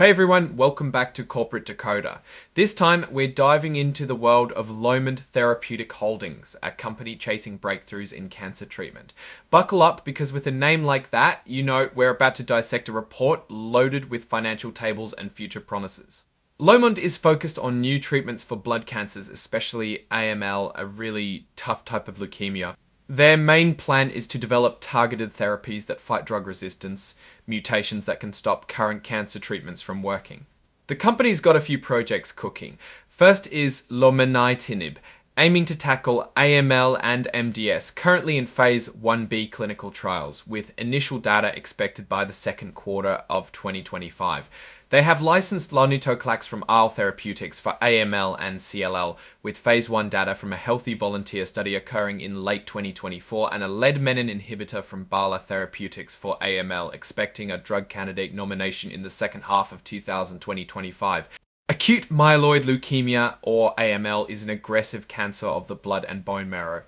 Hey everyone, welcome back to Corporate Decoder. This time we're diving into the world of Lomond Therapeutics Holdings, a company chasing breakthroughs in cancer treatment. Buckle up because with a name like that, you know we're about to dissect a report loaded with financial tables and future promises. Lomond is focused on new treatments for blood cancers, especially AML, a really tough type of leukemia. Their main plan is to develop targeted therapies that fight drug resistance, mutations that can stop current cancer treatments from working. The company's got a few projects cooking. First is Lomond, aiming to tackle AML and MDS, currently in phase 1b clinical trials, with initial data expected by the second quarter of 2025. They have licensed Lomond from Lomond Therapeutics for AML and CLL, with phase 1 data from a healthy volunteer study occurring in late 2024 and a lead menin inhibitor from Lomond Therapeutics for AML, expecting a drug candidate nomination in the second half of 2025. Acute myeloid leukemia, or AML, is an aggressive cancer of the blood and bone marrow.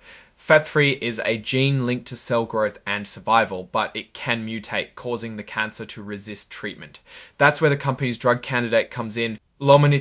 FAT3 is a gene linked to cell growth and survival, but it can mutate, causing the cancer to resist treatment. That's where the company's drug candidate comes in. Lomond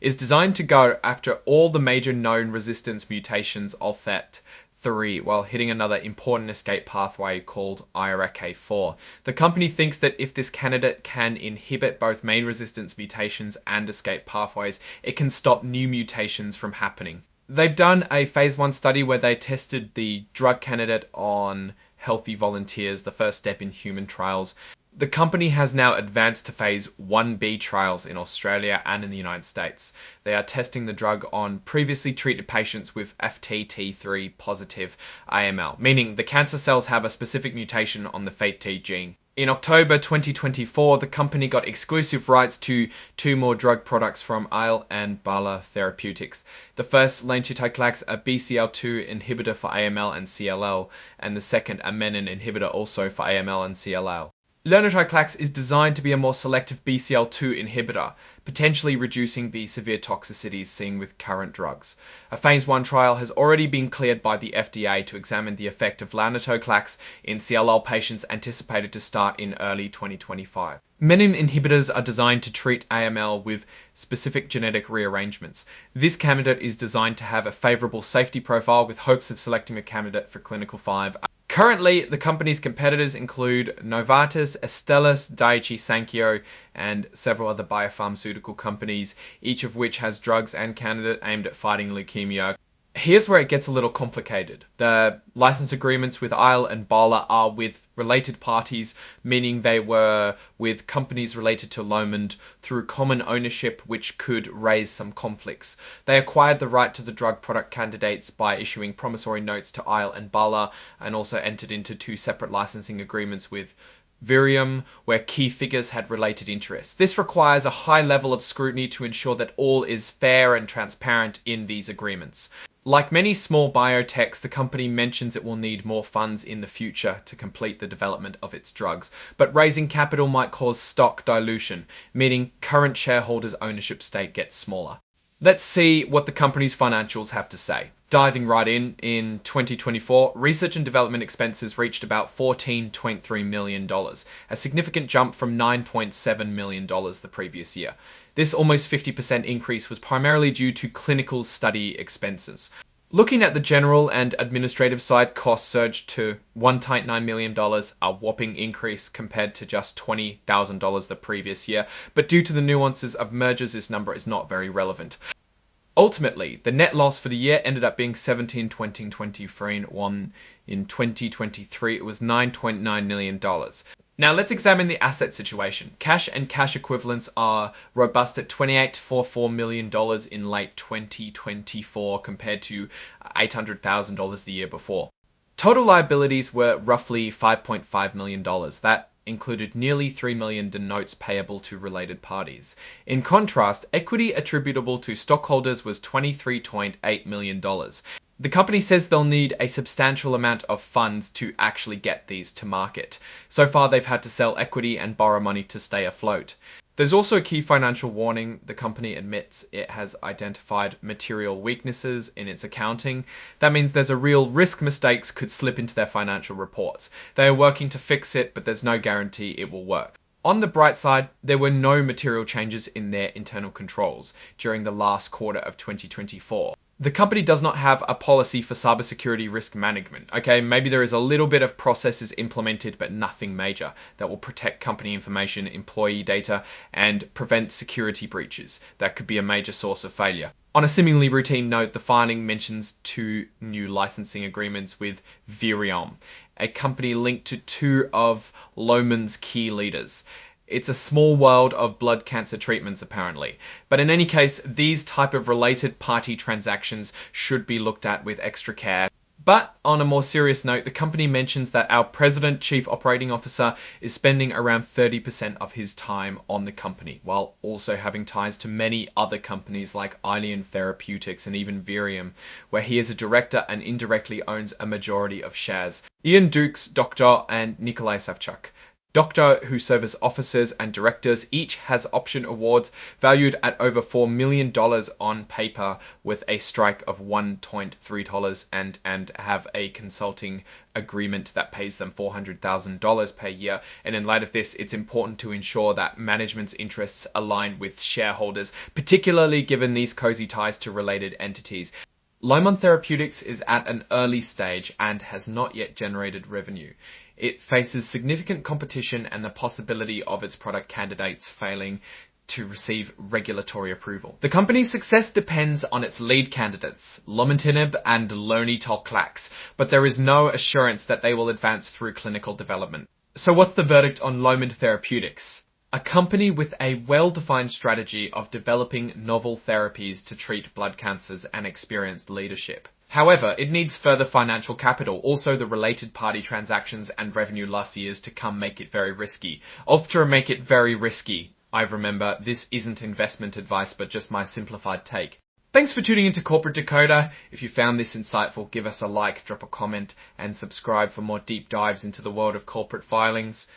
is designed to go after all the major known resistance mutations of FAT3 while hitting another important escape pathway called IRK4. The company thinks that if this candidate can inhibit both main resistance mutations and escape pathways, it can stop new mutations from happening. They've done a phase 1 study where they tested the drug candidate on healthy volunteers, the first step in human trials. The company has now advanced to phase 1b trials in Australia and in the United States. They are testing the drug on previously treated patients with FTT3 positive AML, meaning the cancer cells have a specific mutation on the FAT gene. In October 2024, the company got exclusive rights to two more drug products from Lomond and Lomond Therapeutics. The first, Lomond, a BCL2 inhibitor for AML and CLL, and the second, a menin inhibitor also for AML and CLL. Lomond is designed to be a more selective BCL2 inhibitor, potentially reducing the severe toxicities seen with current drugs. A phase 1 trial has already been cleared by the FDA to examine the effect of Lomond in CLL patients, anticipated to start in early 2025. Menin inhibitors are designed to treat AML with specific genetic rearrangements. This candidate is designed to have a favorable safety profile with hopes of selecting a candidate for Clinical 5. Currently, the company's competitors include Novartis, Astellas, Daiichi Sankyo, and several other biopharmaceutical companies, each of which has drugs and candidate aimed at fighting leukemia. Here's where it gets a little complicated. The license agreements with Lomond and Lomond are with related parties, meaning they were with companies related to Lomond through common ownership, which could raise some conflicts. They acquired the right to the drug product candidates by issuing promissory notes to Lomond and Lomond, and also entered into two separate licensing agreements with Virium, where key figures had related interests. This requires a high level of scrutiny to ensure that all is fair and transparent in these agreements. Like many small biotechs, the company mentions it will need more funds in the future to complete the development of its drugs, but raising capital might cause stock dilution, meaning current shareholders' ownership stake gets smaller. Let's see what the company's financials have to say. Diving right in 2024, research and development expenses reached about $14.3 million, a significant jump from $9.7 million the previous year. This almost 50% increase was primarily due to clinical study expenses. Looking at the general and administrative side, costs surged to $1.9 million, a whopping increase compared to just $20,000 the previous year, but due to the nuances of mergers, this number is not very relevant. Ultimately, the net loss for the year ended up being $17.20 in 2023. It was $9.9 million. Now let's examine the asset situation. Cash and cash equivalents are robust at $28.44 million in late 2024 compared to $800,000 the year before. Total liabilities were roughly $5.5 million. That included nearly $3 million in notes payable to related parties. In contrast, equity attributable to stockholders was $23.8 million. The company says they'll need a substantial amount of funds to actually get these to market. So far, they've had to sell equity and borrow money to stay afloat. There's also a key financial warning. The company admits it has identified material weaknesses in its accounting. That means there's a real risk mistakes could slip into their financial reports. They are working to fix it, but there's no guarantee it will work. On the bright side, there were no material changes in their internal controls during the last quarter of 2024. The company does not have a policy for cybersecurity risk management. Okay, maybe there is a little bit of processes implemented, but nothing major that will protect company information, employee data, and prevent security breaches. That could be a major source of failure. On a seemingly routine note, the filing mentions 2 new licensing agreements with Viriom, a company linked to 2 of Lomond's key leaders. It's a small world of blood cancer treatments, apparently. But in any case, these type of related party transactions should be looked at with extra care. But on a more serious note, the company mentions that our president, chief operating officer, is spending around 30% of his time on the company, while also having ties to many other companies like Lomond Therapeutics and even Viriom, where he is a director and indirectly owns a majority of shares. Ian Dukes, Dr. and Nikolai Savchuk. Doctor, who serve as officers and directors, each has option awards valued at over $4 million on paper, with a strike of $1.3 and have a consulting agreement that pays them $400,000 per year. And in light of this, it's important to ensure that management's interests align with shareholders, particularly given these cozy ties to related entities. Lomond Therapeutics is at an early stage and has not yet generated revenue. It faces significant competition and the possibility of its product candidates failing to receive regulatory approval. The company's success depends on its lead candidates, Lomotinib and Lonitolclax, but there is no assurance that they will advance through clinical development. So what's the verdict on Lomond Therapeutics? A company with a well-defined strategy of developing novel therapies to treat blood cancers and experienced leadership. However, it needs further financial capital. Also, the related party transactions and revenue last years to come make it very risky. Ultra make it very risky. I remember, this isn't investment advice, but just my simplified take. Thanks for tuning into Corporate Decoder. If you found this insightful, give us a like, drop a comment, and subscribe for more deep dives into the world of corporate filings.